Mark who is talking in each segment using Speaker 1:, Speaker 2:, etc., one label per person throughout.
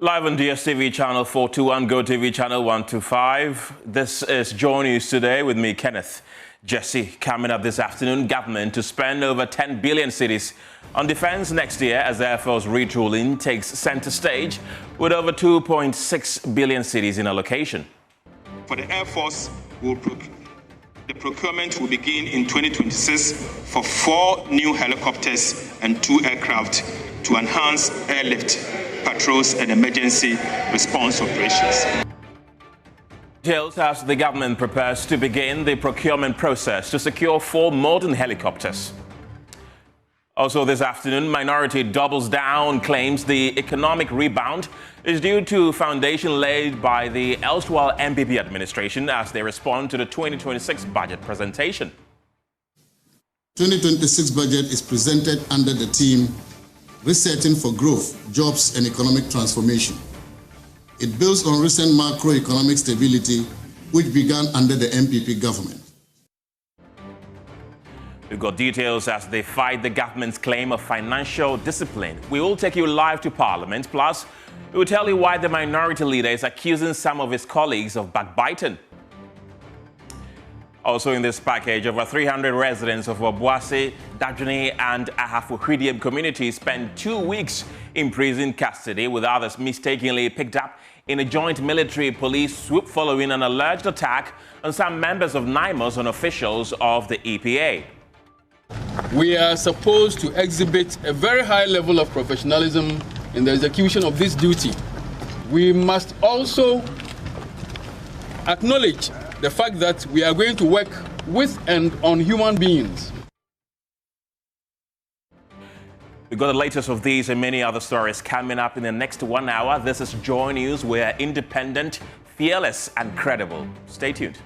Speaker 1: Live on DSTV channel 421, GoTV channel 125. This is JoyNews Today with me, Kenneth. Ghc, coming up this afternoon, government to spend over 10 billion cedis on defense next year as Air Force retooling takes center stage with over 2.6 billion cedis in allocation.
Speaker 2: For the Air Force, the procurement will begin in 2026 for 4 new helicopters and 2 aircraft to enhance airlift, patrols and emergency response operations.
Speaker 1: Details as the government prepares to begin the procurement process to secure 4 modern helicopters. Also this afternoon, Minority doubles down, claims the economic rebound is due to foundation laid by the erstwhile MPP administration as they respond to the 2026 budget presentation.
Speaker 3: 2026 budget is presented under the theme Resetting for Growth, Jobs and Economic Transformation. It builds on recent macroeconomic stability which began under the MPP government.
Speaker 1: We've got details as they fight the government's claim of financial discipline. We will take you live to Parliament. Plus, we will tell you why the minority leader is accusing some of his colleagues of backbiting. Also in this package, over 300 residents of Obuasi, Dajuni and Ahafuhwidiam communities spent 2 weeks in prison custody, with others mistakenly picked up in a joint military-police swoop following an alleged attack on some members of NIMOS and officials of the EPA.
Speaker 4: We are supposed to exhibit a very high level of professionalism in the execution of this duty. We must also acknowledge the fact that we are going to work with and on human beings.
Speaker 1: We've got the latest of these and many other stories coming up in the next 1 hour. This is Joy News. We're independent, fearless and credible. Stay tuned.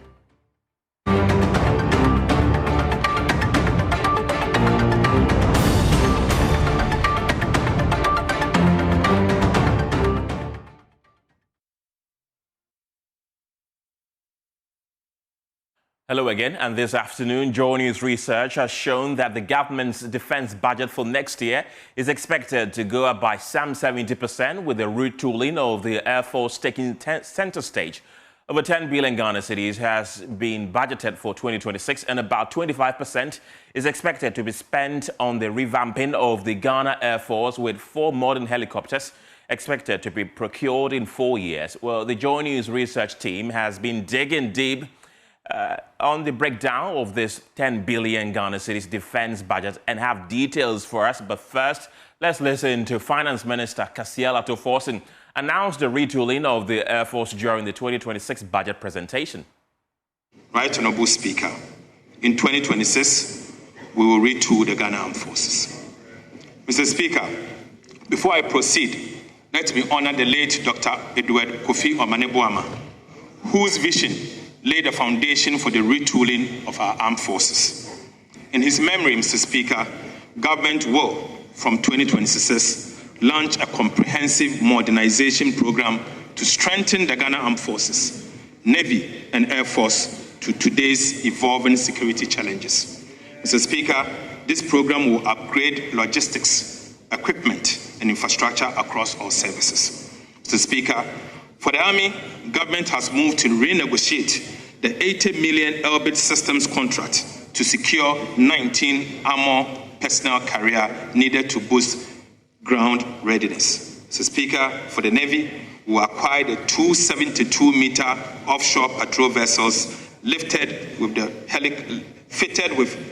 Speaker 1: Hello again, and this afternoon, JoyNews Research has shown that the government's defense budget for next year is expected to go up by some 70%, with the retooling of the Air Force taking center stage. Over 10 billion Ghana cedis has been budgeted for 2026, and about 25% is expected to be spent on the revamping of the Ghana Air Force, with 4 modern helicopters expected to be procured in 4 years. Well, the JoyNews Research team has been digging deep on the breakdown of this 10 billion Ghana cedis defense budget and have details for us. But first, let's listen to Finance Minister Kasiel Atoforsen announce the retooling of the Air Force during the 2026 budget presentation.
Speaker 2: Right Honorable Speaker, in 2026, we will retool the Ghana Armed Forces. Mr. Speaker, before I proceed, let me honor the late Dr. Edward Kofi Omaneboama, whose vision laid the foundation for the retooling of our armed forces. In his memory, Mr. Speaker, government will, from 2026, launch a comprehensive modernization program to strengthen the Ghana Armed Forces, Navy and Air Force to today's evolving security challenges. Mr. Speaker, this program will upgrade logistics, equipment and infrastructure across all services. Mr. Speaker, for the Army, government has moved to renegotiate the 80 million Elbit Systems contract to secure 19 armor personnel carrier needed to boost ground readiness. Mr. Speaker, for the Navy, we acquired the 272-meter offshore patrol vessels fitted with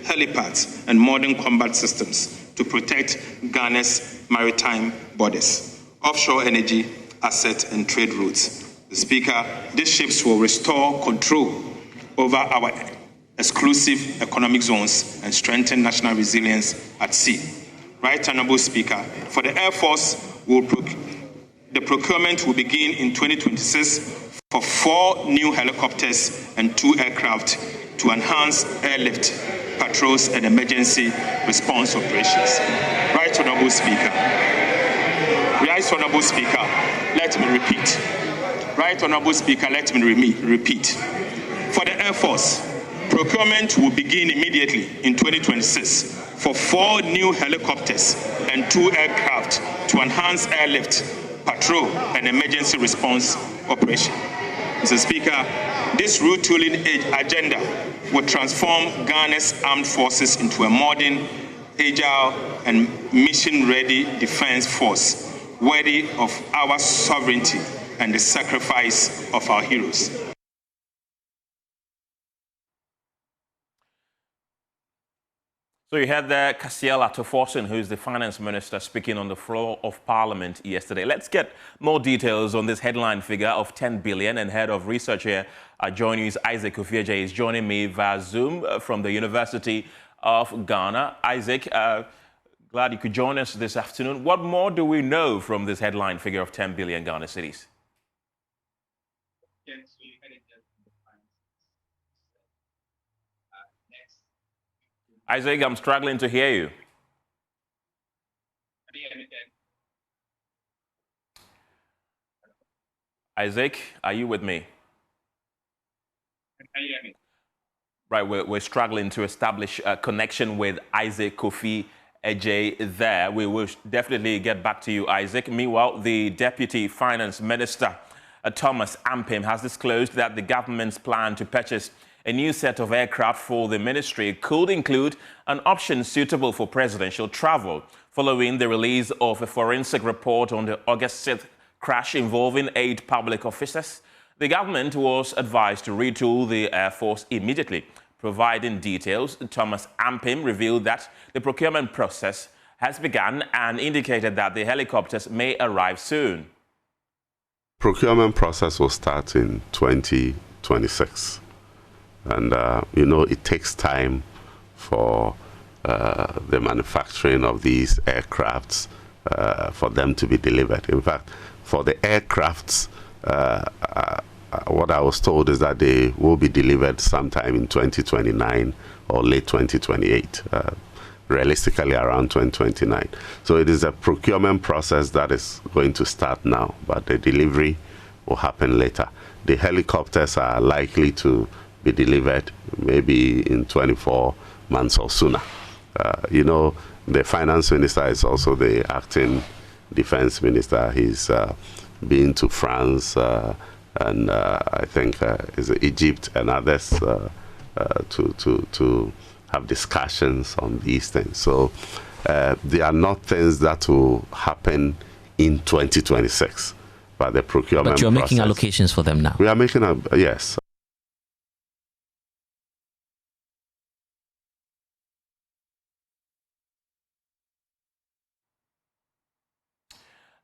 Speaker 2: helipads and modern combat systems to protect Ghana's maritime borders, offshore energy, asset and trade routes. Mr. Speaker, these ships will restore control over our exclusive economic zones and strengthen national resilience at sea. Right Honorable Speaker, for the Air Force, the procurement will begin in 2026 for 4 new helicopters and 2 aircraft to enhance airlift, patrols and emergency response operations. Right Honorable Speaker. Right Honorable Speaker, let me repeat. Right Honorable Speaker, let me repeat. For the Air Force, procurement will begin immediately in 2026 for 4 new helicopters and 2 aircraft to enhance airlift, patrol, and emergency response operation. Mr. Speaker, this retooling agenda will transform Ghana's armed forces into a modern, agile, and mission-ready defense force worthy of our sovereignty and the sacrifice of our heroes.
Speaker 1: So you had there Cassiel Atoforson, who is the finance minister, speaking on the floor of Parliament yesterday. Let's get more details on this headline figure of 10 billion. And head of research here at JoyNews, Isaac Ofieje, is joining me via Zoom from the University of Ghana. Isaac, glad you could join us this afternoon. What more do we know from this headline figure of 10 billion Ghana cedis? Isaac, I'm struggling to hear you. Isaac, are you with me?
Speaker 2: Can you hear me?
Speaker 1: Right, we're struggling to establish a connection with Isaac Kofi Ejay there. We will definitely get back to you, Isaac. Meanwhile, the Deputy Finance Minister, Thomas Ampim, has disclosed that the government's plan to purchase a new set of aircraft for the ministry could include an option suitable for presidential travel, following the release of a forensic report on the August 6th crash involving 8 public officers. The government was advised to retool the Air Force immediately. Providing details, Thomas Ampim revealed that the procurement process has begun and indicated that the helicopters may arrive soon.
Speaker 5: Procurement process will start in 2026. And, it takes time for the manufacturing of these aircrafts for them to be delivered. In fact, for the aircrafts, what I was told is that they will be delivered sometime in 2029 or late 2028, realistically around 2029. So it is a procurement process that is going to start now, but the delivery will happen later. The helicopters are likely to be delivered maybe in 24 months or sooner. The finance minister is also the acting defense minister. He's been to France and I think is Egypt and others to have discussions on these things. So they are not things that will happen in 2026, but the procurement.
Speaker 6: But you're making
Speaker 5: process,
Speaker 6: allocations for them now.
Speaker 5: We are making yes.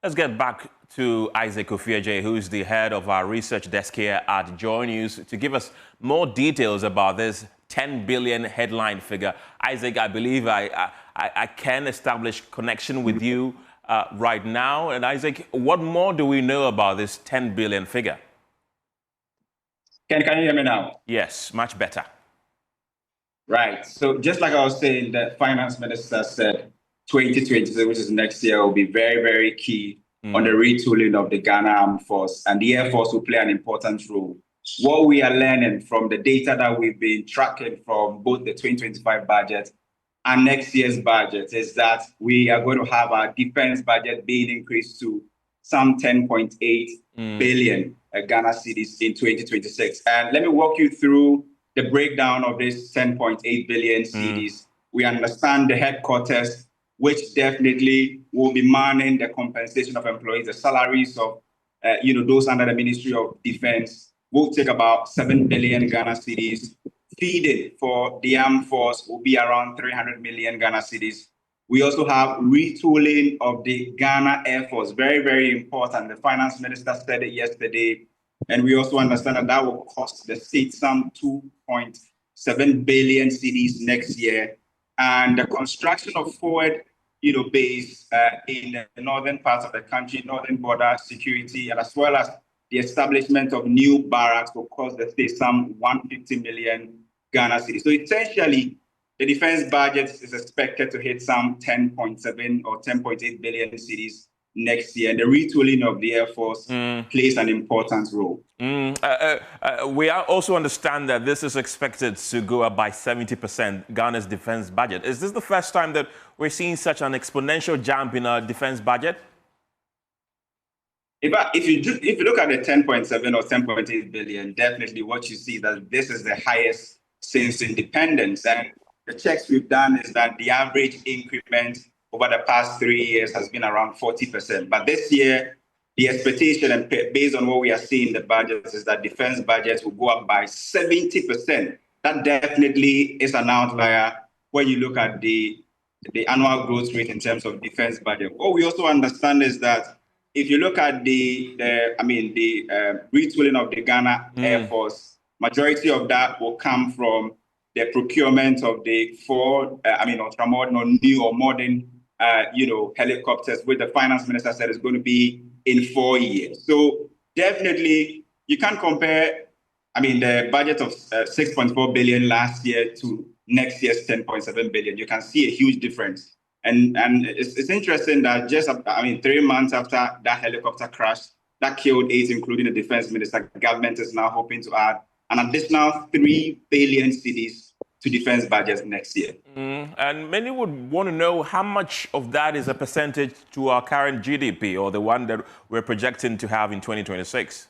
Speaker 1: Let's get back to Isaac Ofieje, who's the head of our research desk here at JoyNews, to give us more details about this 10 billion headline figure. Isaac, I believe I can establish connection with you right now. And Isaac, what more do we know about this 10 billion figure?
Speaker 7: Can you hear me now?
Speaker 1: Yes, much better.
Speaker 7: Right. So just like I was saying, the finance minister said 2023, which is next year, will be very, very key on the retooling of the Ghana Armed Force, and the Air Force will play an important role. What we are learning from the data that we've been tracking from both the 2025 budget and next year's budget is that we are going to have our defense budget being increased to some 10.8 billion Ghana cedis in 2026. And let me walk you through the breakdown of this 10.8 billion cedis. We understand the headquarters, which definitely will be manning the compensation of employees, the salaries of those under the Ministry of Defense will take about 7 billion Ghana cedis. Feeding for the armed force will be around 300 million Ghana cedis. We also have retooling of the Ghana Air Force, very, very important. The finance minister said it yesterday. And we also understand that will cost the state some 2.7 billion cedis next year. And the construction of forward base in the northern parts of the country, northern border security, and as well as the establishment of new barracks will cost the state some 150 million Ghana cedis. So essentially, the defense budget is expected to hit some 10.7 or 10.8 billion cedis next year. And the retooling of the Air Force plays an important role.
Speaker 1: We also understand that this is expected to go up by 70%, Ghana's defense budget. Is this the first time that we're seeing such an exponential jump in our defense budget?
Speaker 7: If you look at the 10.7 or 10.8 billion, definitely what you see is that this is the highest since independence. And the checks we've done is that the average increment over the past 3 years has been around 40%. But this year, the expectation and based on what we are seeing in the budgets is that defense budgets will go up by 70%. That definitely is an outlier when you look at the annual growth rate in terms of defense budget. What we also understand is that if you look at the retooling of the Ghana Air Force, majority of that will come from the procurement of the ultra-modern or new or modern, helicopters, which the finance minister said is going to be in 4 years. So definitely, you can't compare, the budget of 6.4 billion last year to next year's 10.7 billion. You can see a huge difference. And it's interesting that just 3 months after that helicopter crash that killed 8, including the defense minister, the government is now hoping to add an additional 3 billion cedis to defense budgets next year.
Speaker 1: And many would want to know how much of that is a percentage to our current GDP or the one that we're projecting to have in 2026.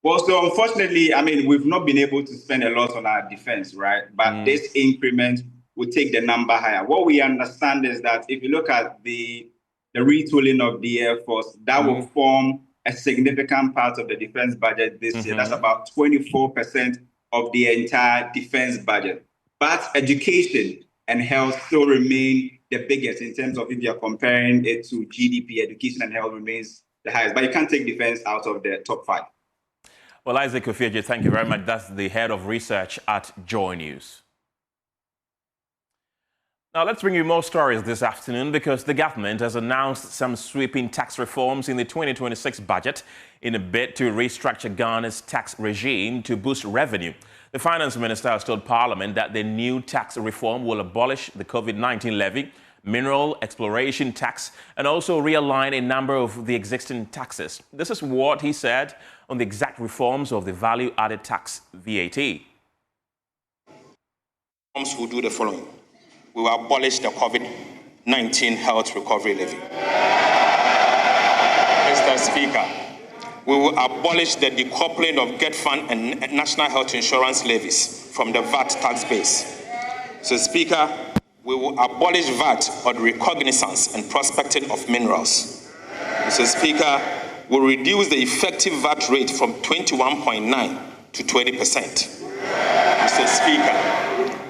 Speaker 7: Well, so unfortunately, we've not been able to spend a lot on our defense, right? But this increment will take the number higher. What we understand is that if you look at the retooling of the Air Force, that will form a significant part of the defense budget this year. That's about 24% of the entire defense budget. But education and health still remain the biggest in terms of if you're comparing it to GDP, education and health remains the highest. But you can't take defense out of the top 5.
Speaker 1: Well, Isaac Ofieje, thank you very much. That's the head of research at JoyNews. Now, let's bring you more stories this afternoon because the government has announced some sweeping tax reforms in the 2026 budget in a bid to restructure Ghana's tax regime to boost revenue. The finance minister has told Parliament that the new tax reform will abolish the COVID-19 levy, mineral exploration tax, and also realign a number of the existing taxes. This is what he said on the exact reforms of the value-added tax, VAT.
Speaker 2: Reforms will do the following. We will abolish the COVID-19 health recovery levy. Mr. Speaker, we will abolish the decoupling of Ghc10 and national health insurance levies from the VAT tax base. Mr. Speaker, we will abolish VAT on recognizance and prospecting of minerals. Mr. Speaker, we'll reduce the effective VAT rate from 21.9% to 20%. Mr. Speaker,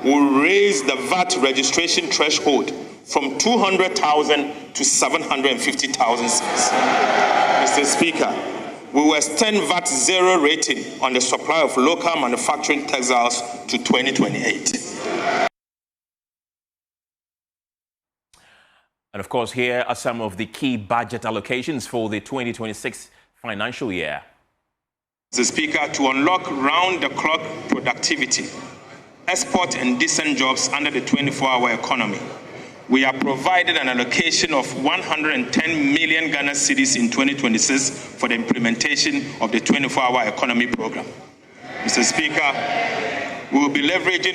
Speaker 2: we'll raise the VAT registration threshold from 200,000 to 750,000 cedis. Mr. Speaker, we will extend VAT zero rating on the supply of local manufacturing textiles to 2028.
Speaker 1: And of course, here are some of the key budget allocations for the 2026 financial year.
Speaker 2: Mr. Speaker, to unlock round-the-clock productivity, export and decent jobs under the 24-hour economy, we have provided an allocation of 110 million Ghana cedis in 2026 for the implementation of the 24-hour economy program. Mr. Speaker, we will be leveraging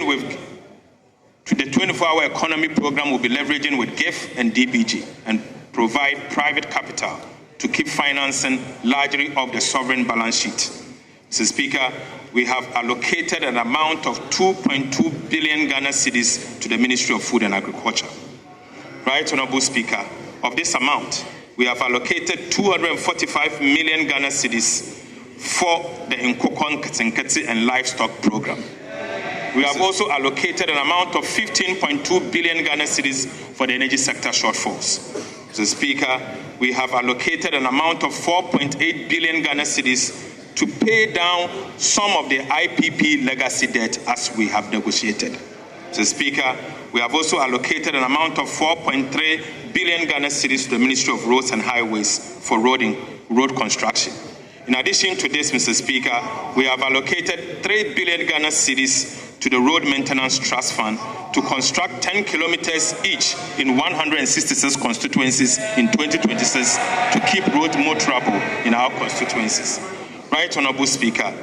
Speaker 2: to the 24-hour economy program will be leveraging with GAF and DBG and provide private capital to keep financing largely of the sovereign balance sheet. Mr. Speaker, we have allocated an amount of 2.2 billion Ghana cedis to the Ministry of Food and Agriculture. Right, Honorable Speaker, of this amount, we have allocated 245 million Ghana cedis for the Nkokon Ghc10 and livestock program. We have also allocated an amount of 15.2 billion Ghana cedis for the energy sector shortfalls. Mr. Speaker, we have allocated an amount of 4.8 billion Ghana cedis to pay down some of the IPP legacy debt as we have negotiated. Mr. Speaker, we have also allocated an amount of 4.3 billion Ghana cedis to the Ministry of Roads and Highways for road construction. In addition to this, Mr. Speaker, we have allocated 3 billion Ghana cedis to the Road Maintenance Trust Fund to construct 10 kilometers each in 166 constituencies in 2026 to keep roads more travel in our constituencies. Right, Honorable Speaker,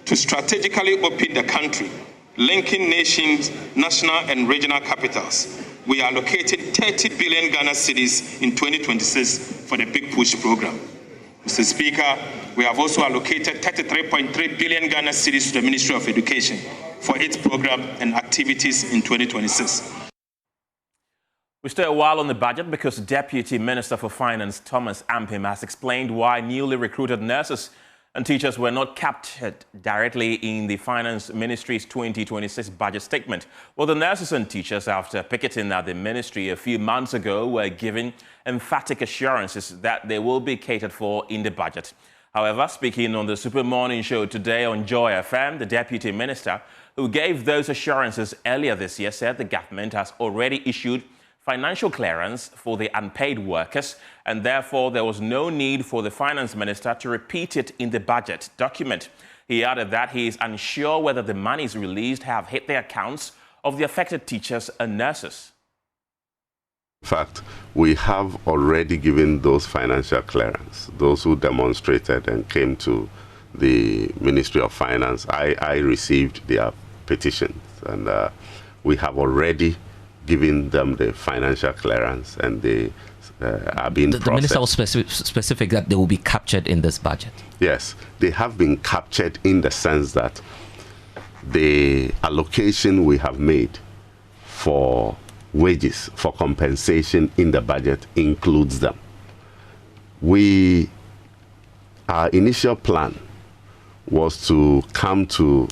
Speaker 2: to strategically open the country, linking nations, national and regional capitals. We allocated 30 billion Ghana cedis in 2026 for the Big Push program. Mr. Speaker, we have also allocated 33.3 billion Ghana cedis to the Ministry of Education for its program and activities in 2026.
Speaker 1: We stay a while on the budget because Deputy Minister for Finance Thomas Ampim has explained why newly recruited nurses and teachers were not captured directly in the Finance Ministry's 2026 budget statement. Well, the nurses and teachers, after picketing at the ministry a few months ago, were given emphatic assurances that they will be catered for in the budget. However, speaking on the Super Morning Show today on Joy FM, the Deputy Minister, who gave those assurances earlier this year, said the government has already issued financial clearance for the unpaid workers, and therefore there was no need for the finance minister to repeat it in the budget document. He added that he is unsure whether the monies released have hit the accounts of the affected teachers and nurses.
Speaker 5: In fact, we have already given those financial clearance. Those who demonstrated and came to the Ministry of Finance, I received their petitions, and we have already giving them the financial clearance, and they are being processed. The minister
Speaker 6: was specific that they will be captured in this budget.
Speaker 5: Yes, they have been captured in the sense that the allocation we have made for wages, for compensation in the budget includes them. Our initial plan was to come to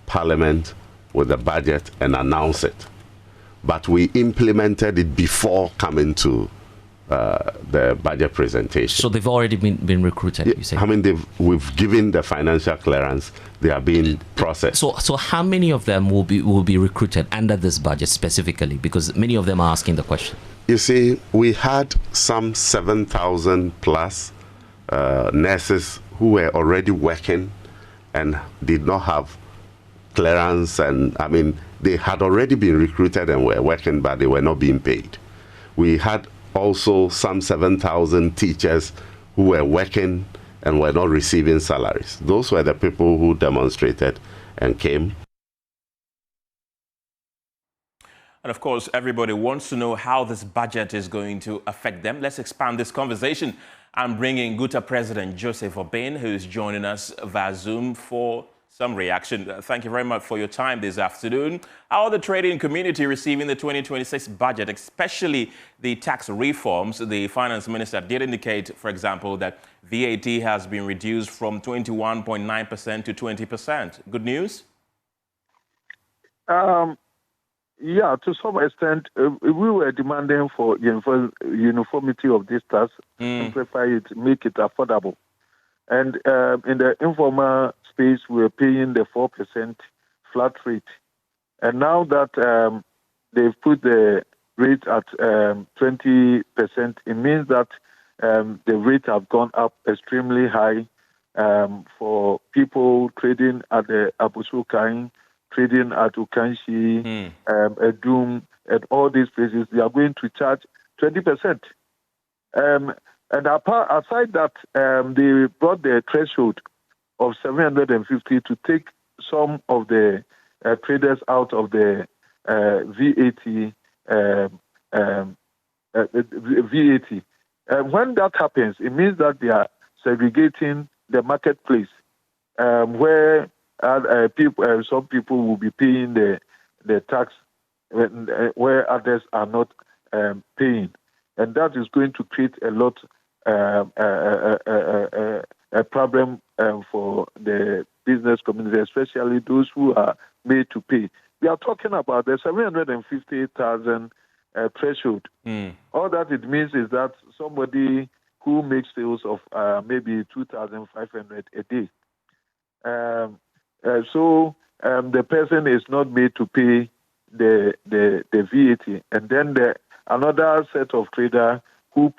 Speaker 5: Parliament with the budget and announce it. But we implemented it before coming to the budget presentation.
Speaker 6: So they've already been recruited, you say?
Speaker 5: I mean, we've given the financial clearance. They are being processed.
Speaker 6: So how many of them will be recruited under this budget specifically? Because many of them are asking the question.
Speaker 5: You see, we had some 7,000 plus nurses who were already working and did not have clearance, and I mean, they had already been recruited and were working, but they were not being paid. We had also some 7,000 teachers who were working and were not receiving salaries. Those were the people who demonstrated and came.
Speaker 1: And of course, everybody wants to know how this budget is going to affect them. Let's expand this conversation. I'm bringing Guta President Joseph Obin, who is joining us via Zoom for some reaction. Thank you very much for your time this afternoon. How are the trading community receiving the 2026 budget, especially the tax reforms? The finance minister did indicate, for example, that VAT has been reduced from 21.9% to 20%. Good news?
Speaker 8: Yeah, to some extent, we were demanding for uniformity of this tax, simplify it, make it affordable. And in the informal space, we're paying the 4% flat rate. And now that they've put the rate at 20%, it means that the rate have gone up extremely high for people trading at the Abusukain, trading at Ukanshi, Edum, and all these places. They are going to charge 20%. And aside that, they brought the threshold of 750 to take some of the traders out of the VAT. When that happens, it means that they are segregating the marketplace, where some people will be paying the tax where others are not paying. And that is going to create a lot a problem for the business community, especially those who are made to pay. We are talking about the 750,000 threshold. All that it means is that somebody who makes sales of maybe 2,500 a day. So the person is not made to pay the VAT, and then another set of trader who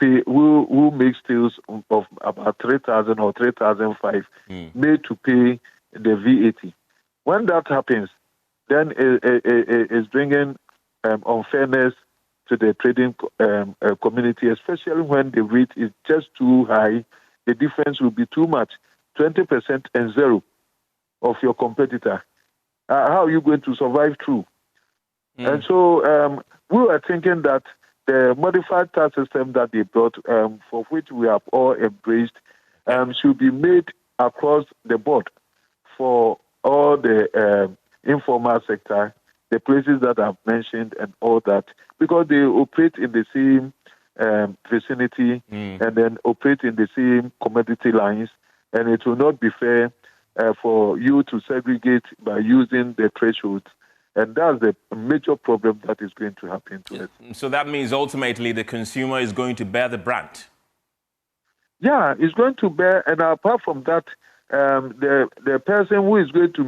Speaker 8: makes sales of about 3,000 or 3,500 made to pay the VAT. When that happens, then it's bringing unfairness to the trading community, especially when the rate is just too high. The difference will be too much, 20% and zero of your competitor. How are you going to survive through? And so we were thinking that the modified tax system that they brought, for which we have all embraced, should be made across the board for all the informal sector, the places that I've mentioned and all that, because they operate in the same vicinity and then operate in the same commodity lines, and it will not be fair for you to segregate by using the thresholds. And that's the major problem that is going to happen to us.
Speaker 1: So that means ultimately the consumer is going to bear the brunt.
Speaker 8: Yeah, it's going to bear, and apart from that, the person who is going to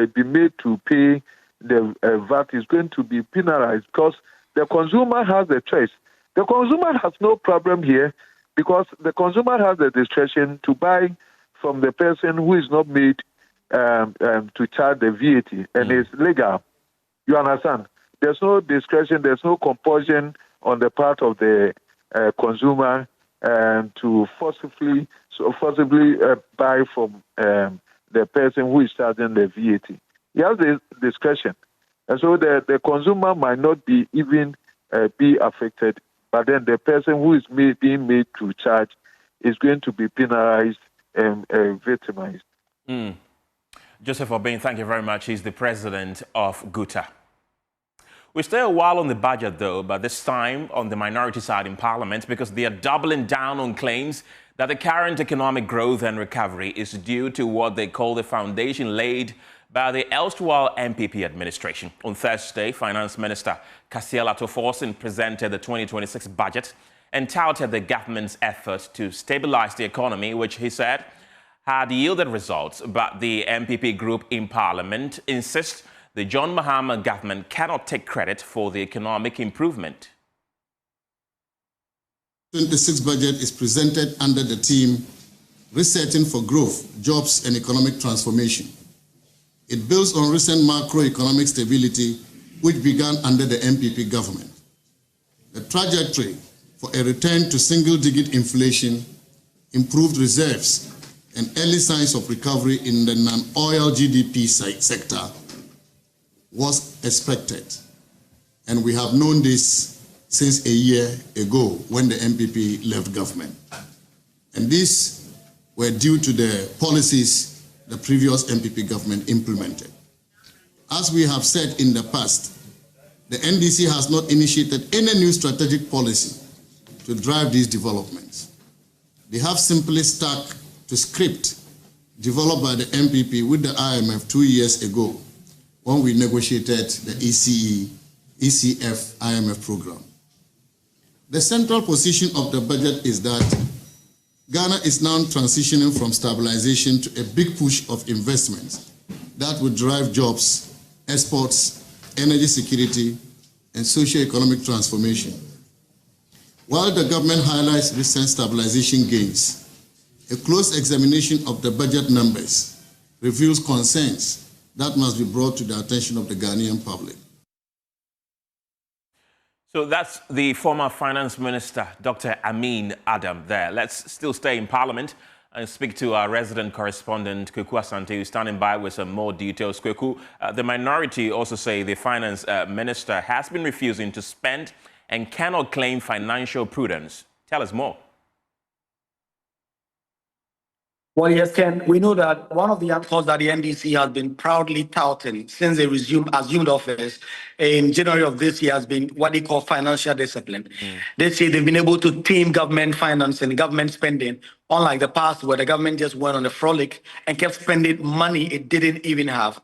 Speaker 8: be made to pay the VAT is going to be penalized because the consumer has a choice. The consumer has no problem here because the consumer has the discretion to buy from the person who is not made to charge the VAT, and it's legal. You understand? There's no discretion, there's no compulsion on the part of the consumer to forcibly buy from the person who is charging the VAT. He has the discretion. And so the consumer might not be even be affected, but then the person who is being made to charge is going to be penalized and victimized.
Speaker 1: Joseph Obeng, thank you very much. He's the president of GUTA. We stay a while on the budget, though, but this time on the minority side in Parliament, because they are doubling down on claims that the current economic growth and recovery is due to what they call the foundation laid by the erstwhile MPP administration. On Thursday, Finance Minister Kasia Latoforsen presented the 2026 budget and touted the government's efforts to stabilize the economy, which he said had yielded results. But the MPP group in Parliament insists the John Mahama government cannot take credit for the economic improvement.
Speaker 3: The 2026 budget is presented under the theme Resetting for Growth, Jobs and Economic Transformation. It builds on recent macroeconomic stability which began under the MPP government. The trajectory for a return to single-digit inflation, improved reserves, and early signs of recovery in the non-oil GDP sector was expected. And we have known this since a year ago when the MPP left government. And these were due to the policies the previous MPP government implemented. As we have said in the past, the NDC has not initiated any new strategic policy to drive these developments. They have simply stuck to script developed by the MPP with the IMF 2 years ago when we negotiated the ECF IMF program. The central position of the budget is that Ghana is now transitioning from stabilization to a big push of investments that would drive jobs, exports, energy security, and socio-economic transformation. While the government highlights recent stabilization gains, a close examination of the budget numbers reveals concerns that must be brought to the attention of the Ghanaian public.
Speaker 1: So that's the former finance minister, Dr. Amin Adam there. Let's still stay in Parliament and speak to our resident correspondent, Kweku Asante, who's standing by with some more details. Kweku, the minority also say the finance minister has been refusing to spend and cannot claim financial prudence. Tell us more.
Speaker 9: Well, yes, Ken, we know that one of the answers that the NDC has been proudly touting since they assumed office in January of this year has been what they call financial discipline. They say they've been able to tame government finance and government spending, unlike the past where the government just went on a frolic and kept spending money it didn't even have.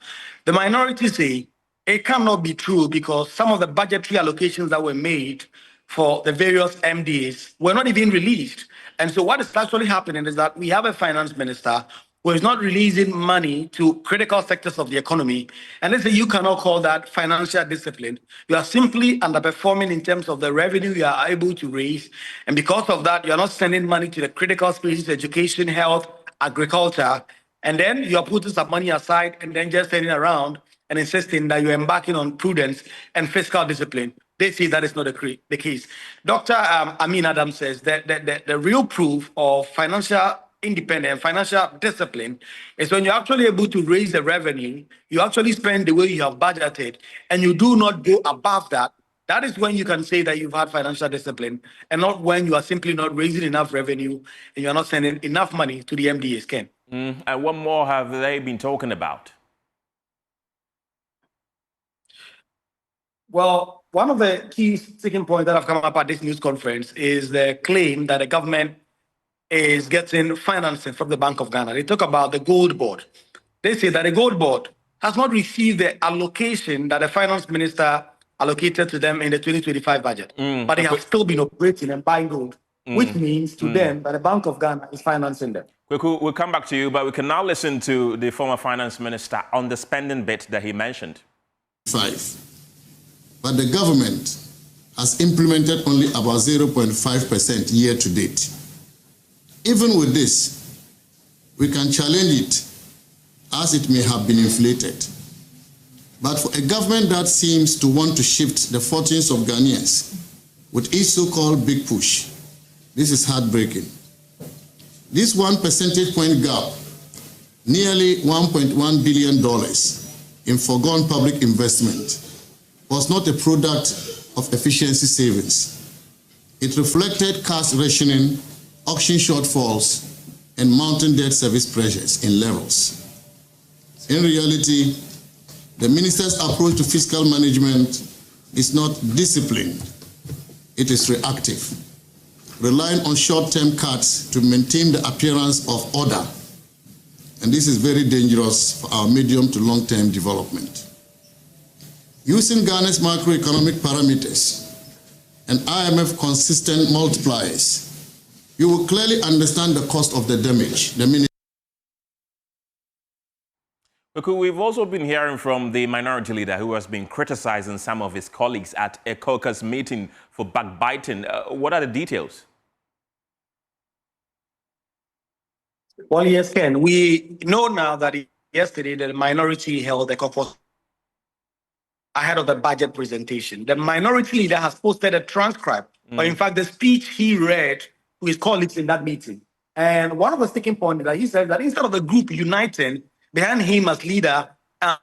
Speaker 9: The minority say it cannot be true because some of the budgetary allocations that were made for the various MDAs were not even released. And so what is actually happening is that we have a finance minister who is not releasing money to critical sectors of the economy. And they say you cannot call that financial discipline. You are simply underperforming in terms of the revenue you are able to raise. And because of that, you are not sending money to the critical spaces, education, health, agriculture. And then you are putting some money aside and then just standing around and insisting that you're embarking on prudence and fiscal discipline. They say that is not the case. Dr. Amin Adam says that the real proof of financial independent, financial discipline, is when you're actually able to raise the revenue, you actually spend the way you have budgeted, and you do not go above that. That is when you can say that you've had financial discipline, and not when you are simply not raising enough revenue and you're not sending enough money to the MDAs, Ken.
Speaker 1: And what more have they been talking about?
Speaker 9: Well, one of the key sticking points that have come up at this news conference is the claim that the government is getting financing from the Bank of Ghana. They talk about the gold board. They say that the gold board has not received the allocation that the finance minister allocated to them in the 2025 budget, but they have still been operating and buying gold, which means to them that the Bank of Ghana is financing them.
Speaker 1: We'll come back to you, but we can now listen to the former finance minister on the spending bit that he mentioned.
Speaker 3: But the government has implemented only about 0.5% year to date. Even with this, we can challenge it as it may have been inflated. But for a government that seems to want to shift the fortunes of Ghanaians with its so-called big push, this is heartbreaking. This 1 percentage point gap, nearly $1.1 billion in foregone public investment, was not a product of efficiency savings. It reflected cash rationing, auction shortfalls, and mounting debt service pressures in levels. In reality, the minister's approach to fiscal management is not disciplined. It is reactive, relying on short-term cuts to maintain the appearance of order. And this is very dangerous for our medium to long-term development. Using Ghana's macroeconomic parameters and IMF consistent multipliers, you will clearly understand the cost of the damage.
Speaker 1: We've also been hearing from the minority leader who has been criticizing some of his colleagues at a caucus meeting for backbiting. What are the details?
Speaker 9: Well, yes, Ken. We know now that yesterday the minority held a caucus ahead of the budget presentation. The minority leader has posted a transcript, or in fact, the speech he read to his colleagues in that meeting. And one of the sticking points that he said that instead of the group uniting behind him as leader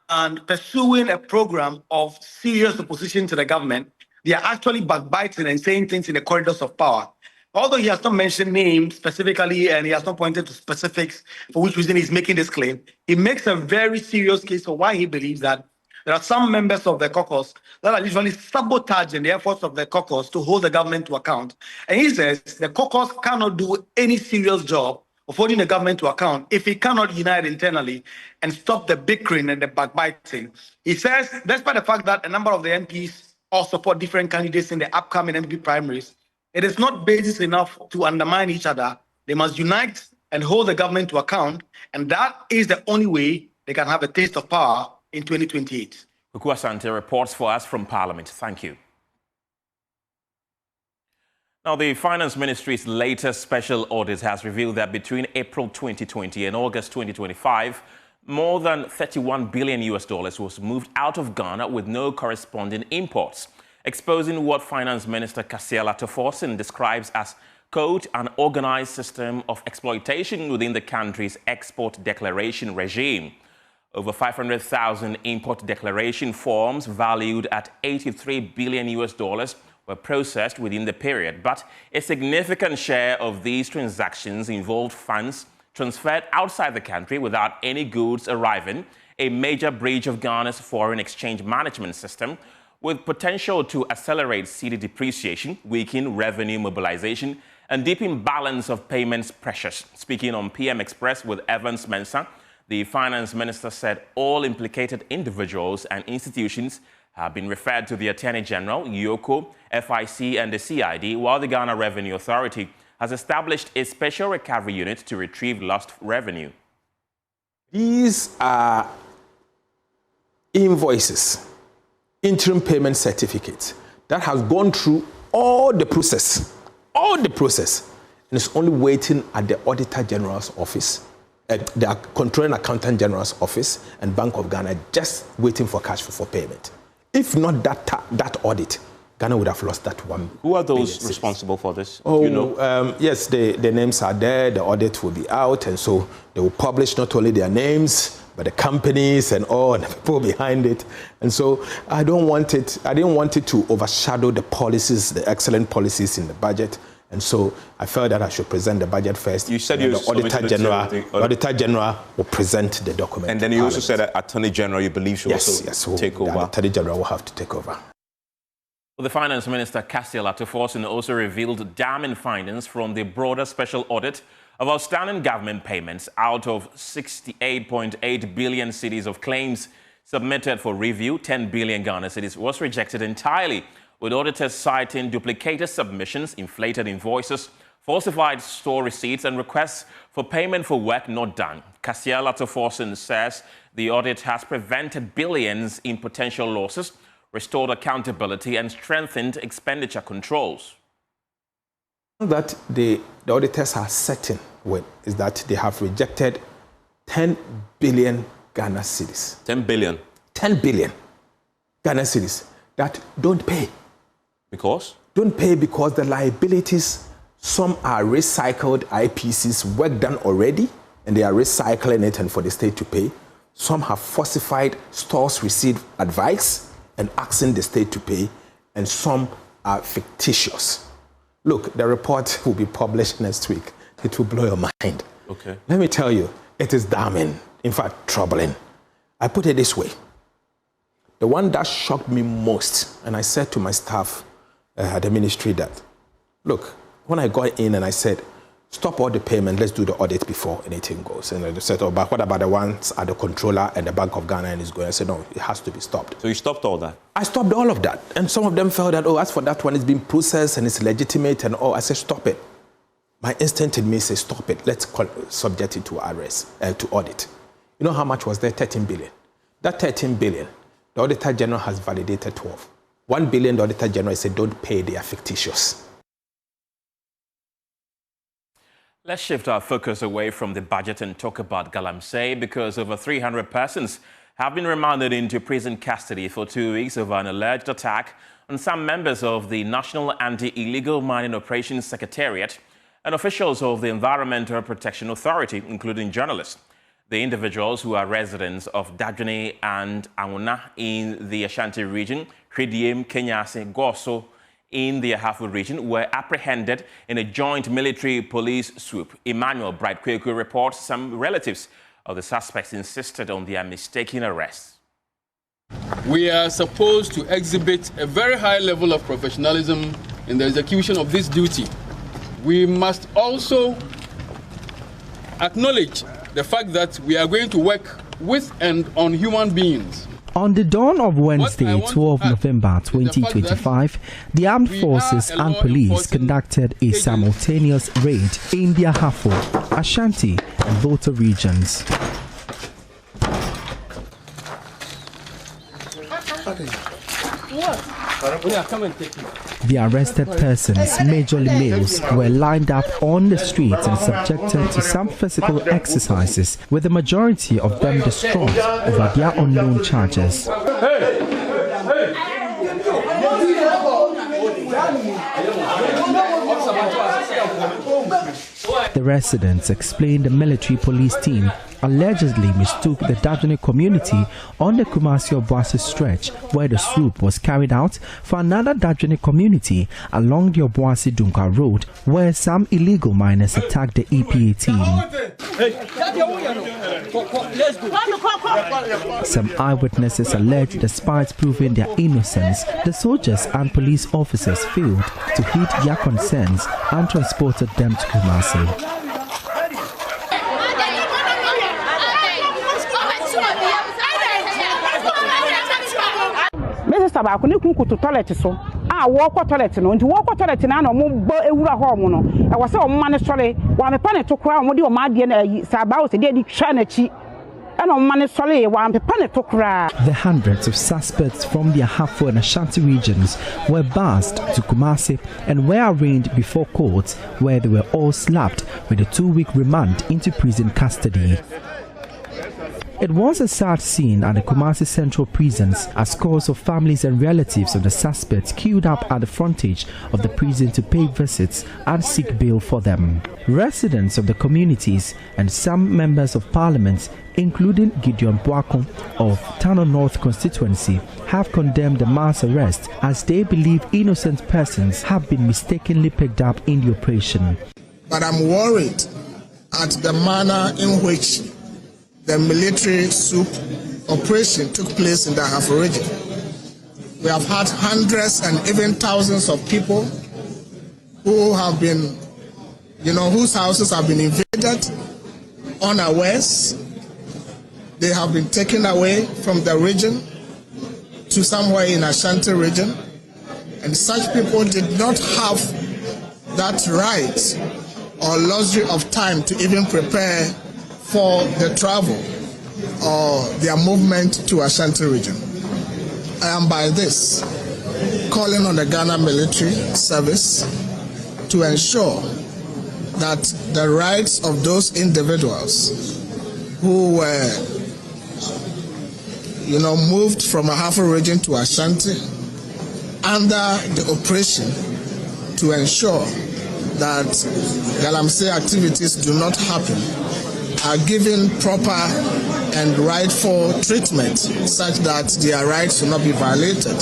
Speaker 9: and pursuing a program of serious opposition to the government, they are actually backbiting and saying things in the corridors of power. Although he has not mentioned names specifically and he has not pointed to specifics for which reason he's making this claim, he makes a very serious case for why he believes that there are some members of the caucus that are usually sabotaging the efforts of the caucus to hold the government to account. And he says the caucus cannot do any serious job of holding the government to account if it cannot unite internally and stop the bickering and the backbiting. He says, despite the fact that a number of the MPs all support different candidates in the upcoming MP primaries, it is not basis enough to undermine each other. They must unite and hold the government to account, and that is the only way they can have a taste of power in 2028.
Speaker 1: Kuku Asante reports for us from Parliament. Thank you. Now, the Finance Ministry's latest special audit has revealed that between April 2020 and August 2025, more than $31 billion was moved out of Ghana with no corresponding imports, exposing what Finance Minister Kasiela Toforson describes as, quote, an organized system of exploitation within the country's export declaration regime. Over 500,000 import declaration forms valued at $83 billion were processed within the period, but a significant share of these transactions involved funds transferred outside the country without any goods arriving, a major breach of Ghana's foreign exchange management system, with potential to accelerate cedi depreciation, weaken revenue mobilization, and deepen balance of payments pressures. Speaking on PM Express with Evans Mensah, the Finance Minister said all implicated individuals and institutions have been referred to the Attorney General, YOCO, FIC, and the CID, while the Ghana Revenue Authority has established a special recovery unit to retrieve lost revenue.
Speaker 10: These are invoices, interim payment certificates that has gone through all the process, and it's only waiting at the Auditor General's office, the Controlling Accountant General's office, and Bank of Ghana, just waiting for cash for payment. If not that audit, Ghana would have lost that 1
Speaker 1: Who are those
Speaker 10: billion
Speaker 1: responsible for this?
Speaker 10: Oh,
Speaker 1: you know?
Speaker 10: Yes, the names are there. The audit will be out, and so they will publish not only their names, but the companies and all the people behind it. And so I didn't want it to overshadow the policies, the excellent policies in the budget. And so I felt that I should present the budget first.
Speaker 1: You said
Speaker 10: the Auditor General will present the document.
Speaker 1: And then you also said that Attorney General, you believe, should also take over.
Speaker 10: The Attorney General will have to take over.
Speaker 1: Well, the Finance Minister, Ghc10, also revealed damning findings from the broader special audit of outstanding government payments. Out of 68.8 billion cedis of claims submitted for review, 10 billion Ghana cedis was rejected entirely, with auditors citing duplicated submissions, inflated invoices, falsified store receipts, and requests for payment for work not done. Ghc10 says the audit has prevented billions in potential losses, restored accountability, and strengthened expenditure controls.
Speaker 10: That the auditors are certain with is that they have rejected 10 billion Ghana cedis.
Speaker 1: 10 billion?
Speaker 10: 10 billion Ghana cedis that don't pay.
Speaker 1: Because?
Speaker 10: Don't pay because the liabilities, some are recycled IPCs, work done already, and they are recycling it and for the state to pay. Some have falsified stores receipt advice and asking the state to pay, and some are fictitious. Look, the report will be published next week. It will blow your mind.
Speaker 1: Okay.
Speaker 10: Let me tell you, it is damning, in fact, troubling. I put it this way. The one that shocked me most, and I said to my staff at the ministry that, look, when I got in and I said, stop all the payment, let's do the audit before anything goes. And they said, oh, but what about the ones at the controller and the Bank of Ghana and is going? I said, no, it has to be stopped.
Speaker 1: So you stopped all that?
Speaker 10: I stopped all of that. And some of them felt that, oh, as for that one, it's been processed and it's legitimate and all. I said, stop it. My instinct in me says, stop it. Let's subject it to arrest, to audit. You know how much was there? 13 billion. That 13 billion, the Auditor General has validated 12. 1 billion, the Auditor General said, don't pay, they are fictitious.
Speaker 1: Let's shift our focus away from the budget and talk about Galamsey, because over 300 persons have been remanded into prison custody for 2 weeks over an alleged attack on some members of the National Anti-Illegal Mining Operations Secretariat and officials of the Environmental Protection Authority, including journalists. The individuals, who are residents of Dajuni and Anguna in the Ashanti region, Hridiem, Kenyase, Goso in the Ahafo region, were apprehended in a joint military police swoop. Emmanuel Bright-Kweku reports some relatives of the suspects insisted on their mistaken arrests.
Speaker 4: We are supposed to exhibit a very high level of professionalism in the execution of this duty. We must also acknowledge the fact that we are going to work with and on human beings.
Speaker 11: On the dawn of Wednesday, 12 November 2025, the armed forces and police conducted a simultaneous raid in the Ahafo, Ashanti, and Volta regions. The arrested persons, majorly males, were lined up on the streets and subjected to some physical exercises, with the majority of them distraught over their unknown charges. The residents explained the military police team allegedly mistook the Dajuni community on the Kumasi-Obuasi stretch where the swoop was carried out for another Dajuni community along the Obuasi-Dunka road where some illegal miners attacked the EPA team. Some eyewitnesses alleged despite proving their innocence, the soldiers and police officers failed to heed their concerns and transported them to Kumasi.
Speaker 12: Minister ba ko ni kun kutu toilet so walk toilet no nti walk toilet na no mo ba ewura ho mo no e wo se o ma ne sole wa me pa ne to kura mo de o ma de na sa ba o se de twa na chi e no ma ne sole wa me pa ne to kura.
Speaker 11: The hundreds of suspects from the Ahafo and Ashanti regions were bussed to Kumasi and were arraigned before court, where they were all slapped with a 2-week remand into prison custody. It was a sad scene at the Kumasi Central prisons as scores of families and relatives of the suspects queued up at the frontage of the prison to pay visits and seek bail for them. Residents of the communities and some members of parliament, including Gideon Boakon of Tano North constituency, have condemned the mass arrest as they believe innocent persons have been mistakenly picked up in the operation.
Speaker 13: But I'm worried at the manner in which the military coup operation took place in the Ahafo region. We have had hundreds and even thousands of people who have been, whose houses have been invaded unawares. They have been taken away from the region to somewhere in Ashanti region, and such people did not have that right or luxury of time to even prepare for the travel or their movement to Ashanti region. I am by this calling on the Ghana Military Service to ensure that the rights of those individuals who were moved from Ahafo region to Ashanti under the operation to ensure that Galamsey activities do not happen are given proper and rightful treatment such that their rights will not be violated.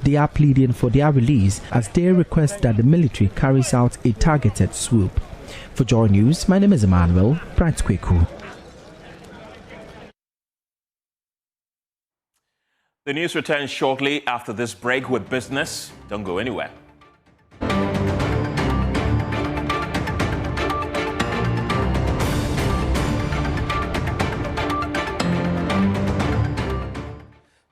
Speaker 11: They are pleading for their release as they request that the military carries out a targeted swoop. For Joy News, my name is Emmanuel Bright Kweku.
Speaker 1: The news returns shortly after this break with business. Don't go anywhere.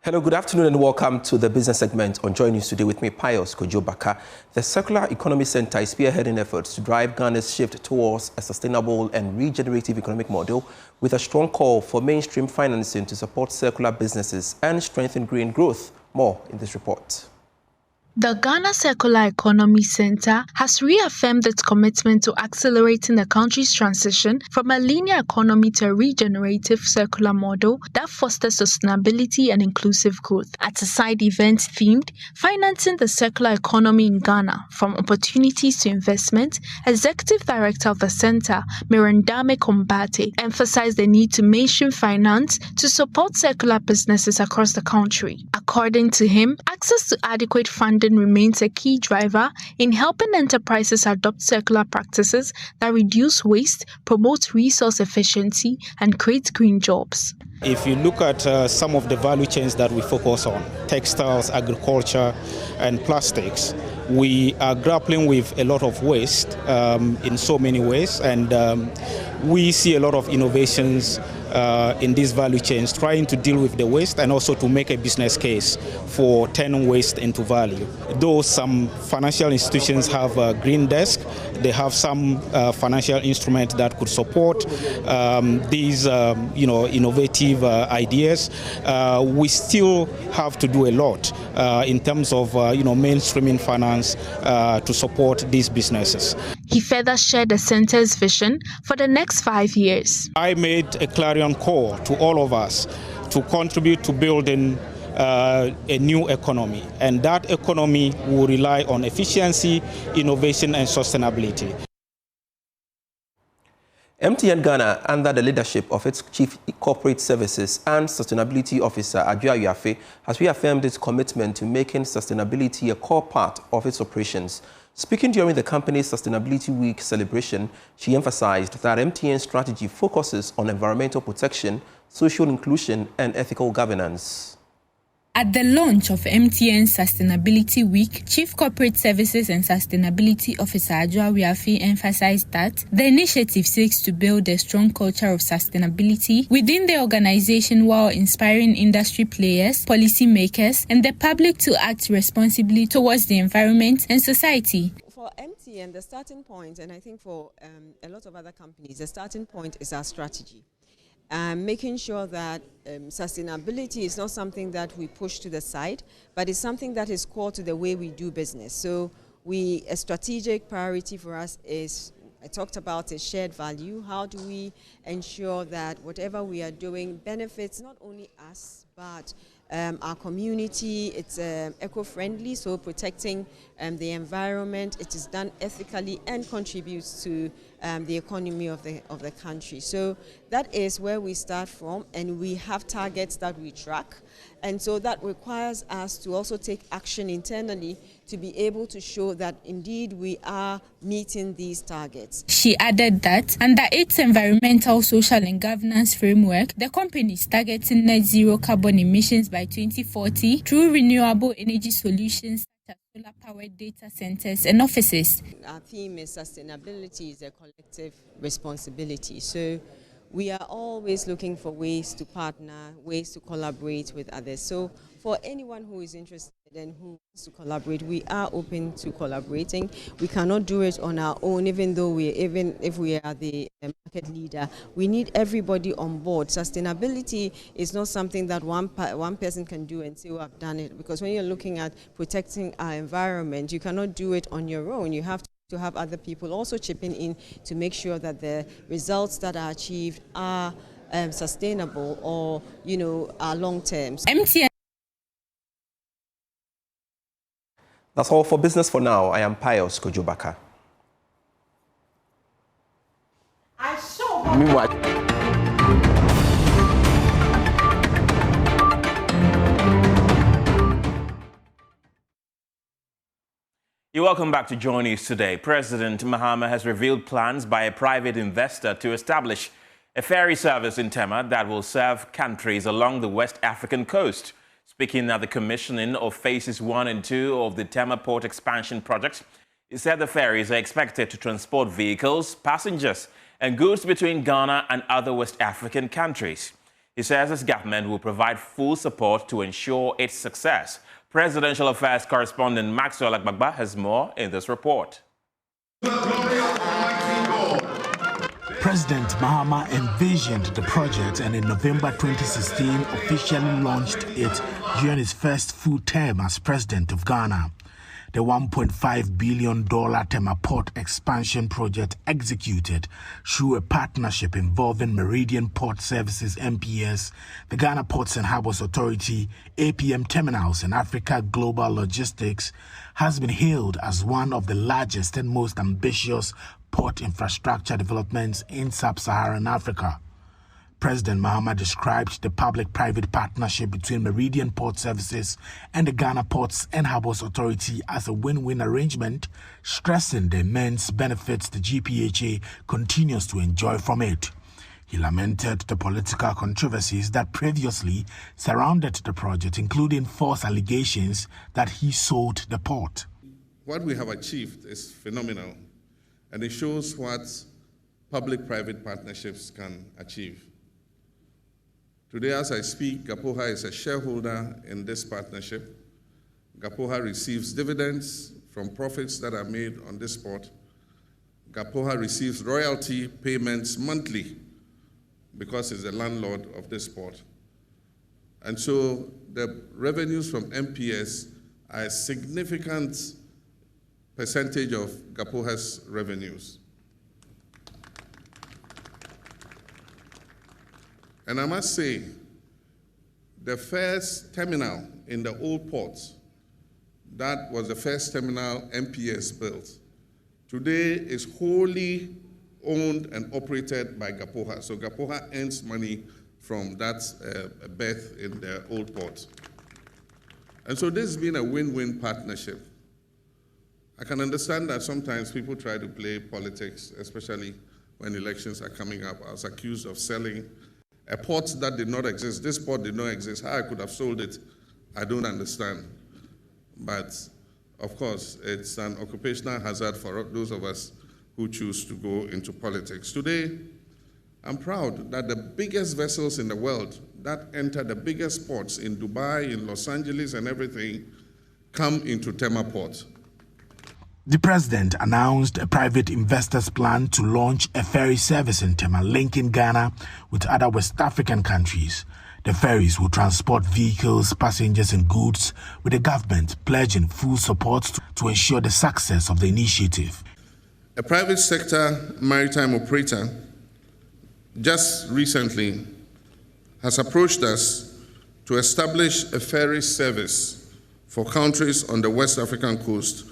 Speaker 10: Hello, good afternoon and welcome to the business segment on JoyNews Today with me, Pius Kojo-Baka. The Circular Economy Center is spearheading efforts to drive Ghana's shift towards a sustainable and regenerative economic model with a strong call for mainstream financing to support circular businesses and strengthen green growth. More in this report.
Speaker 14: The Ghana Circular Economy Center has reaffirmed its commitment to accelerating the country's transition from a linear economy to a regenerative circular model that fosters sustainability and inclusive growth. At a side event themed Financing the Circular Economy in Ghana from Opportunities to Investment, Executive Director of the Center, Mirandame Kombate, emphasized the need to mainstream finance to support circular businesses across the country. According to him, access to adequate funding remains a key driver in helping enterprises adopt circular practices that reduce waste, promote resource efficiency, and create green jobs.
Speaker 15: If you look at some of the value chains that we focus on, textiles, agriculture, and plastics, we are grappling with a lot of waste in so many ways, and we see a lot of innovations in these value chains trying to deal with the waste and also to make a business case for turning waste into value. Though some financial institutions have a green desk, they have some financial instrument that could support these innovative ideas. We still have to do a lot in terms of mainstreaming finance to support these businesses.
Speaker 14: He further shared the center's vision for the next 5 years.
Speaker 15: I made a clarion call to all of us to contribute to building a new economy, and that economy will rely on efficiency, innovation, and sustainability.
Speaker 10: MTN Ghana, under the leadership of its Chief Corporate Services and Sustainability Officer, Adjoa Yafe, has reaffirmed its commitment to making sustainability a core part of its operations. Speaking during the company's Sustainability Week celebration, she emphasized that MTN's strategy focuses on environmental protection, social inclusion, and ethical governance.
Speaker 16: At the launch of MTN Sustainability Week, Chief Corporate Services and Sustainability Officer Adjoa Yafe emphasized that the initiative seeks to build a strong culture of sustainability within the organization while inspiring industry players, policymakers, and the public to act responsibly towards the environment and society.
Speaker 17: For MTN, the starting point, and I think for a lot of other companies, the starting point is our strategy. Making sure that sustainability is not something that we push to the side, but it's something that is core to the way we do business. So a strategic priority for us is I talked about a shared value. How do we ensure that whatever we are doing benefits not only us, but our community? It's eco-friendly, so protecting the environment. It is done ethically and contributes to the economy of the country. So that is where we start from, and we have targets that we track. And so that requires us to also take action internally to be able to show that indeed we are meeting these targets.
Speaker 16: She added that under its environmental, social and governance framework, the company is targeting net zero carbon emissions by 2040 through renewable energy solutions such as solar-powered data centers and offices.
Speaker 17: Our theme is sustainability is a collective responsibility. So we are always looking for ways to partner, ways to collaborate with others. So for anyone who is interested and who wants to collaborate, we are open to collaborating. We cannot do it on our own, even if we are the market leader. We need everybody on board. Sustainability is not something that one person can do and say, "Oh, I've done it." Because when you're looking at protecting our environment, you cannot do it on your own. You have to have other people also chipping in to make sure that the results that are achieved are sustainable or, are long-term.
Speaker 16: MTN.
Speaker 10: That's all for business for now. I am Pius Kojubaka. Meanwhile,
Speaker 1: You're welcome back to JoyNews Today. President Mahama has revealed plans by a private investor to establish a ferry service in Tema that will serve countries along the West African coast. Speaking at the commissioning of phases 1 and 2 of the Tema Port Expansion Project, he said the ferries are expected to transport vehicles, passengers and goods between Ghana and other West African countries. He says his government will provide full support to ensure its success. Presidential Affairs correspondent Maxwell Agbagba has more in this report.
Speaker 18: President Mahama envisioned the project and in November 2016 officially launched it during his first full term as president of Ghana. The $1.5 billion Tema Port Expansion Project executed through a partnership involving Meridian Port Services MPS, the Ghana Ports and Harbours Authority, APM Terminals and Africa Global Logistics has been hailed as one of the largest and most ambitious port infrastructure developments in sub-Saharan Africa. President Mahama described the public-private partnership between Meridian Port Services and the Ghana Ports and Harbours Authority as a win-win arrangement, stressing the immense benefits the GPHA continues to enjoy from it. He lamented the political controversies that previously surrounded the project, including false allegations that he sold the port.
Speaker 19: What we have achieved is phenomenal, and it shows what public-private partnerships can achieve. Today, as I speak, GAPOHA is a shareholder in this partnership. GAPOHA receives dividends from profits that are made on this port. GAPOHA receives royalty payments monthly because it's the landlord of this port. And so the revenues from MPS are a significant percentage of GAPOHA's revenues. And I must say, the first terminal in the old port, that was the first terminal MPS built, today is wholly owned and operated by GAPOHA. So GAPOHA earns money from that berth in the old port. And so this has been a win-win partnership. I can understand that sometimes people try to play politics, especially when elections are coming up. I was accused of selling a port that did not exist. This port did not exist. How I could have sold it, I don't understand. But of course, it's an occupational hazard for those of us who choose to go into politics. Today, I'm proud that the biggest vessels in the world that enter the biggest ports in Dubai, in Los Angeles and everything, come into Tema Port.
Speaker 18: The president announced a private investor's plan to launch a ferry service in Tema, linking Ghana with other West African countries. The ferries will transport vehicles, passengers and goods, with the government pledging full support to ensure the success of the initiative.
Speaker 19: A private sector maritime operator just recently has approached us to establish a ferry service for countries on the West African coast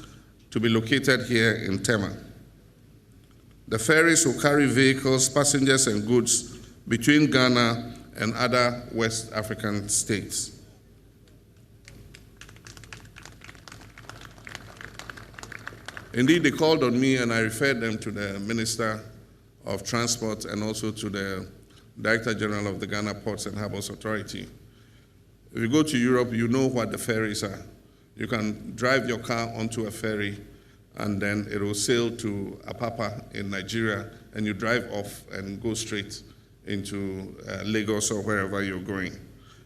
Speaker 19: to be located here in Tema. The ferries will carry vehicles, passengers, and goods between Ghana and other West African states. Indeed, they called on me and I referred them to the Minister of Transport and also to the Director General of the Ghana Ports and Harbours Authority. If you go to Europe, you know what the ferries are. You can drive your car onto a ferry and then it will sail to Apapa in Nigeria and you drive off and go straight into Lagos or wherever you're going.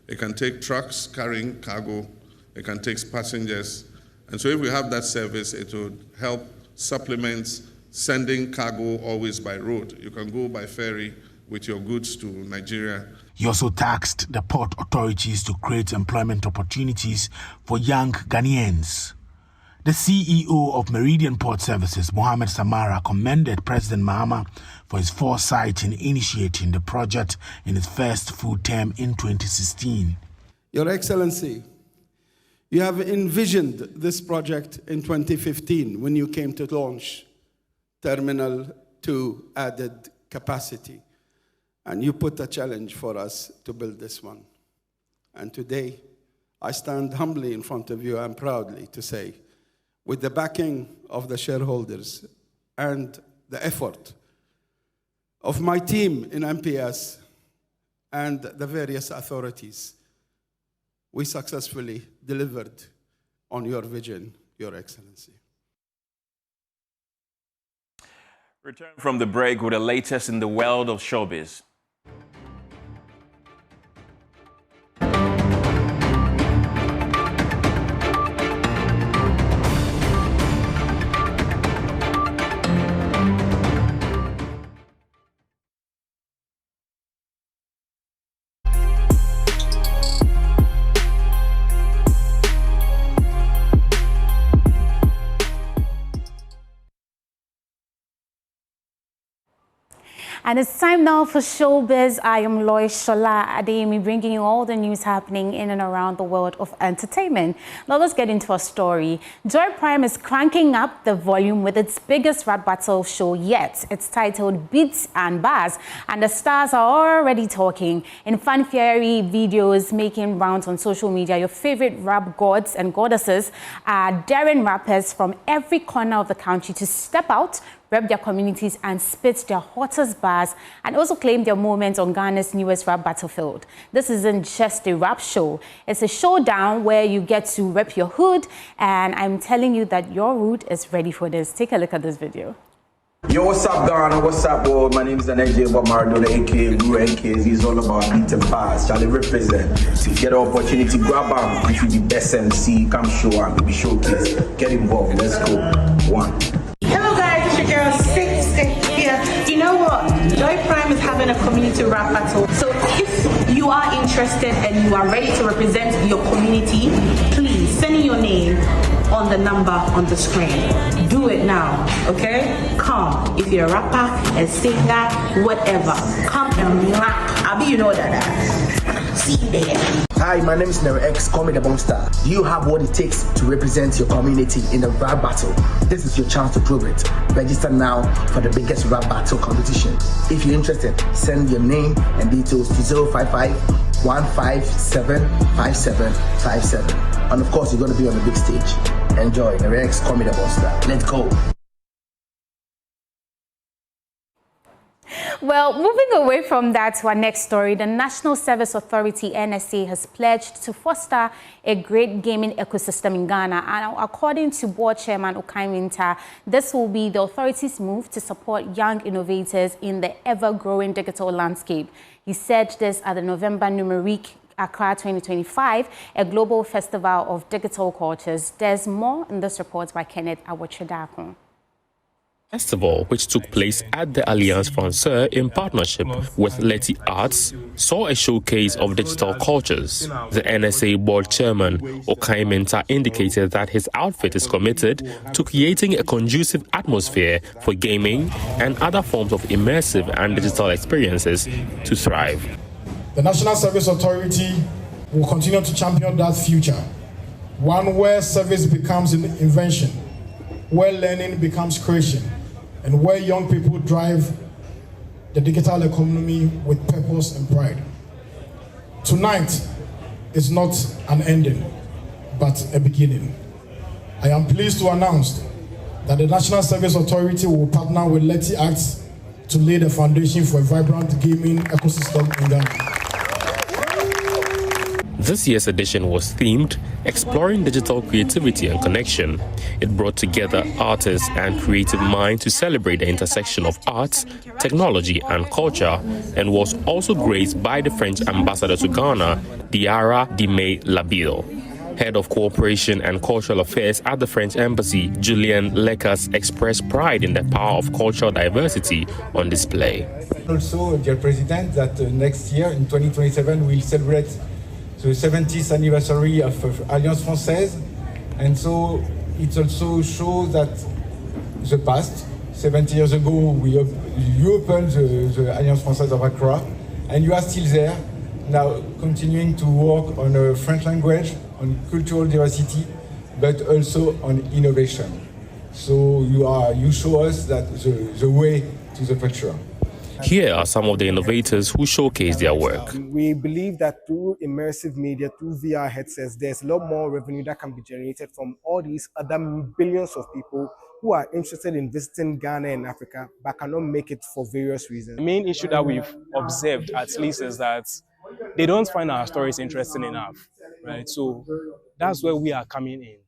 Speaker 19: It can take trucks carrying cargo, it can take passengers. And so if we have that service, it would help supplement sending cargo always by road. You can go by ferry with your goods to Nigeria.
Speaker 18: He also tasked the port authorities to create employment opportunities for young Ghanaians. The CEO of Meridian Port Services, Mohammed Samara, commended President Mahama for his foresight in initiating the project in its first full term in 2016.
Speaker 20: Your Excellency, you have envisioned this project in 2015 when you came to launch Terminal 2 added capacity. And you put a challenge for us to build this one. And today, I stand humbly in front of you and proudly to say, with the backing of the shareholders and the effort of my team in MPS and the various authorities, we successfully delivered on your vision, Your Excellency.
Speaker 1: Return from the break with the latest in the world of showbiz.
Speaker 21: And it's time now for Showbiz. I am Lois Shola Adeyemi, bringing you all the news happening in and around the world of entertainment. Now let's get into our story. Joy Prime is cranking up the volume with its biggest rap battle show yet. It's titled Beats and Bars, and the stars are already talking. In fun-fiery videos making rounds on social media, your favorite rap gods and goddesses are daring rappers from every corner of the country to step out, rep their communities and spit their hottest bars, and also claim their moments on Ghana's newest rap battlefield. This isn't just a rap show. It's a showdown where you get to rep your hood, and I'm telling you that your hood is ready for this. Take a look at this video.
Speaker 22: Yo, what's up, Ghana? What's up, world? My name is NJ Bob Maradona, aka Guru NKZ. It's all about beat and pass. Charlie represent. So if you get the opportunity, grab them. If you the best MC, come show up, be showcase. Get involved. Let's go. One.
Speaker 23: Hello guys, it's your girl 6 here. You know what? Joy Prime is having a community rap battle. So if you are interested and you are ready to represent your community, please send in your name on the number on the screen. Do it now, okay? Come. If you're a rapper, a singer, whatever, come and rap. I mean, you know that. See you there.
Speaker 22: Hi, my name is Nero X, call me the Monster. Do you have what it takes to represent your community in a rap battle? This is your chance to prove it. Register now for the biggest rap battle competition. If you're interested, send your name and details to 055-157-5757. And of course, you're going to be on the big stage. Enjoy. Nero X, call me the Monster. Let's go.
Speaker 21: Well, moving away from that to our next story, the National Service Authority, NSA, has pledged to foster a great gaming ecosystem in Ghana. And according to Board Chairman Okai Winter, this will be the authority's move to support young innovators in the ever-growing digital landscape. He said this at the November Numerique Accra 2025, a global festival of digital cultures. There's more in this report by Kenneth Awochedako.
Speaker 2: Festival, which took place at the Alliance Francaise in partnership with Letty Arts, saw a showcase of digital cultures. The NSA board chairman, Okai Menta, indicated that his outfit is committed to creating a conducive atmosphere for gaming and other forms of immersive and digital experiences to thrive.
Speaker 6: The National Service Authority will continue to champion that future, one where service becomes an invention, where learning becomes creation, and where young people drive the digital economy with purpose and pride. Tonight is not an ending, but a beginning. I am pleased to announce that the National Service Authority will partner with Letty Arts to lay the foundation for a vibrant gaming ecosystem in Ghana.
Speaker 2: This year's edition was themed Exploring Digital Creativity and Connection. It brought together artists and creative minds to celebrate the intersection of arts, technology and culture, and was also graced by the French ambassador to Ghana, Diarra Dimay Labille. Head of Cooperation and Cultural Affairs at the French Embassy, Julien Lecas, expressed pride in the power of cultural diversity on display.
Speaker 7: Also, dear President, that next year, in 2027, we'll celebrate the 70th anniversary of Alliance Francaise, and so it also shows that the past, 70 years ago, you opened the Alliance Francaise of Accra, and you are still there, now continuing to work on a French language, on cultural diversity, but also on innovation. So you show us that the way to the future.
Speaker 2: Here are some of the innovators who showcase their work.
Speaker 24: We believe that through immersive media, through VR headsets, there's a lot more revenue that can be generated from all these other billions of people who are interested in visiting Ghana and Africa, but cannot make it for various reasons.
Speaker 25: The main issue that we've observed, at least, is that they don't find our stories interesting enough, right? So that's where we are coming in.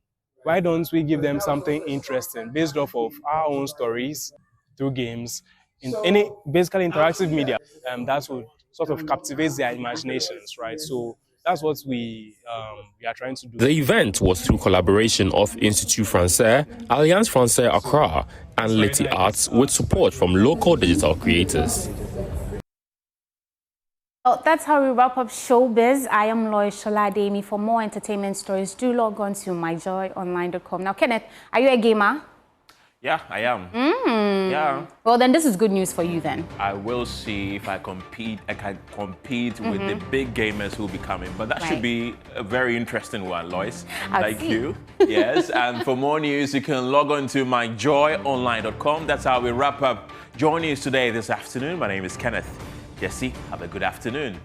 Speaker 25: Why don't we give them something interesting based off of our own stories through games, in any basically interactive media, that would sort of captivate their imaginations, right? So that's what we are trying to do.
Speaker 2: The event was through collaboration of Institut Français, Alliance Francaise Accra, and Letty Arts, with support from local digital creators.
Speaker 21: Well, that's how we wrap up Showbiz. I am Loy Sholademi. For more entertainment stories, do log on to myjoyonline.com. Now, Kenneth, are you a gamer?
Speaker 1: Yeah, I am. Yeah.
Speaker 21: Well, then this is good news for you then.
Speaker 1: I will see if I can compete with the big gamers who will be coming. But that should be a very interesting one, Lois. Thank you. Yes, and for more news, you can log on to myjoyonline.com. That's how we wrap up JoyNews Today this afternoon. My name is Kenneth. Jesse, have a good afternoon.